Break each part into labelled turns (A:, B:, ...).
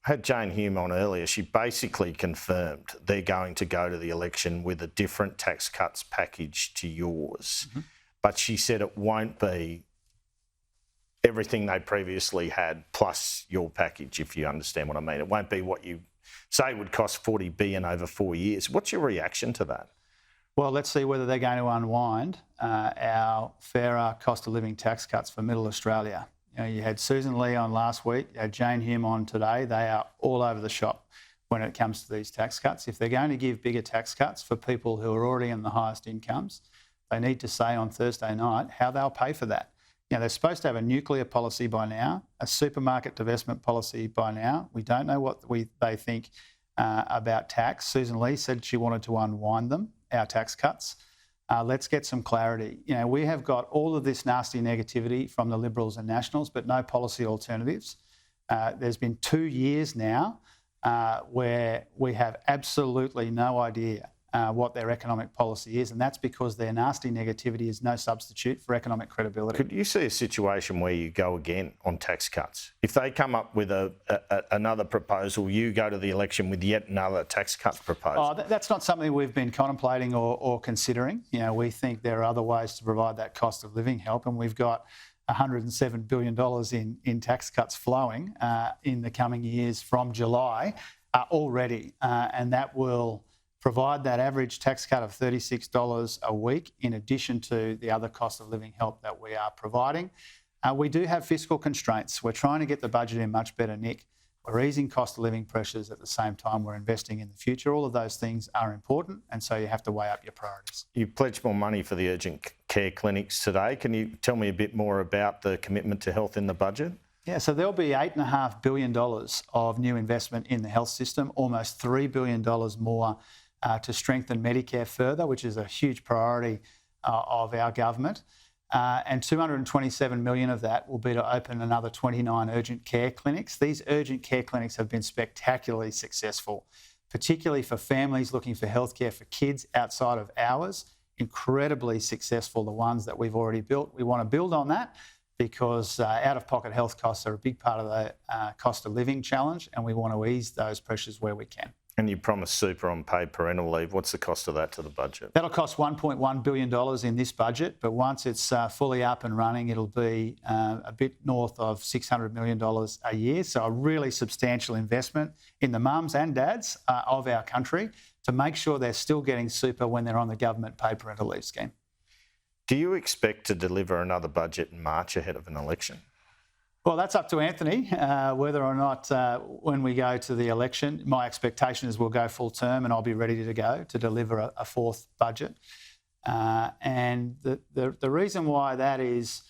A: had Jane Hume on earlier. She basically confirmed they're going to go to the election with a different tax cuts package to yours. Mm-hmm. But she said it won't be everything they previously had plus your package, if you understand what I mean. It won't be what you say would cost $40 billion over 4 years. What's your reaction to that?
B: Well, let's see whether they're going to unwind our fairer cost of living tax cuts for Middle Australia. You had Susan Lee on last week, you had Jane Hume on today. They are all over the shop when it comes to these tax cuts. If they're going to give bigger tax cuts for people who are already in the highest incomes, they need to say on Thursday night how they'll pay for that. They're supposed to have a nuclear policy by now, a supermarket divestment policy by now. We don't know what they think about tax. Susan Lee said she wanted to unwind them, our tax cuts. Let's get some clarity. We have got all of this nasty negativity from the Liberals and Nationals, but no policy alternatives. There's been 2 years now where we have absolutely no idea what their economic policy is, and that's because their nasty negativity is no substitute for economic credibility.
A: Could you see a situation where you go again on tax cuts? If they come up with another proposal, you go to the election with yet another tax cut proposal?
B: Oh, that's not something we've been contemplating or considering. We think there are other ways to provide that cost of living help, and we've got $107 billion in tax cuts flowing in the coming years from July already, and that will provide that average tax cut of $36 a week in addition to the other cost of living help that we are providing. We do have fiscal constraints. We're trying to get the budget in much better nick. We're easing cost of living pressures at the same time we're investing in the future. All of those things are important, and so you have to weigh up your priorities.
A: You pledged more money for the urgent care clinics today. Can you tell me a bit more about the commitment to health in the budget?
B: Yeah, so there'll be $8.5 billion of new investment in the health system, almost $3 billion more to strengthen Medicare further, which is a huge priority of our government. And $227 million of that will be to open another 29 urgent care clinics. These urgent care clinics have been spectacularly successful, particularly for families looking for healthcare for kids outside of hours. Incredibly successful, the ones that we've already built. We want to build on that because out-of-pocket health costs are a big part of the cost of living challenge, and we want to ease those pressures where we can.
A: And you promised super on paid parental leave. What's the cost of that to the budget?
B: That'll cost $1.1 billion in this budget, but once it's fully up and running, it'll be a bit north of $600 million a year. So a really substantial investment in the mums and dads of our country to make sure they're still getting super when they're on the government paid parental leave scheme.
A: Do you expect to deliver another budget in March ahead of an election?
B: Well, that's up to Anthony, whether or not when we go to the election. My expectation is we'll go full term and I'll be ready to go to deliver a fourth budget. And the reason why that is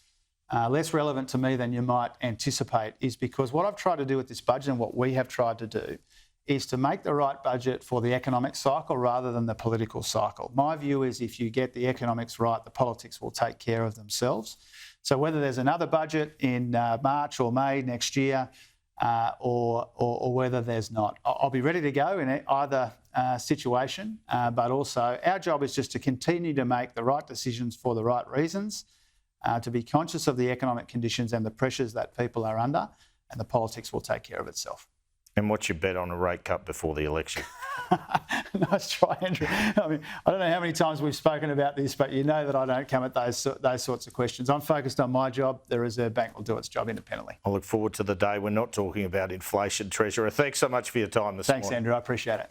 B: less relevant to me than you might anticipate is because what I've tried to do with this budget and what we have tried to do is to make the right budget for the economic cycle rather than the political cycle. My view is if you get the economics right, the politics will take care of themselves. So whether there's another budget in March or May next year or whether there's not, I'll be ready to go in either situation, but also our job is just to continue to make the right decisions for the right reasons, to be conscious of the economic conditions and the pressures that people are under, and the politics will take care of itself.
A: And what's your bet on a rate cut before the election?
B: Nice try, Andrew. I mean, I don't know how many times we've spoken about this, but you know that I don't come at those sorts of questions. I'm focused on my job. The Reserve Bank will do its job independently.
A: I look forward to the day we're not talking about inflation, Treasurer. Thanks so much for your time this morning.
B: Thanks, Andrew. I appreciate it.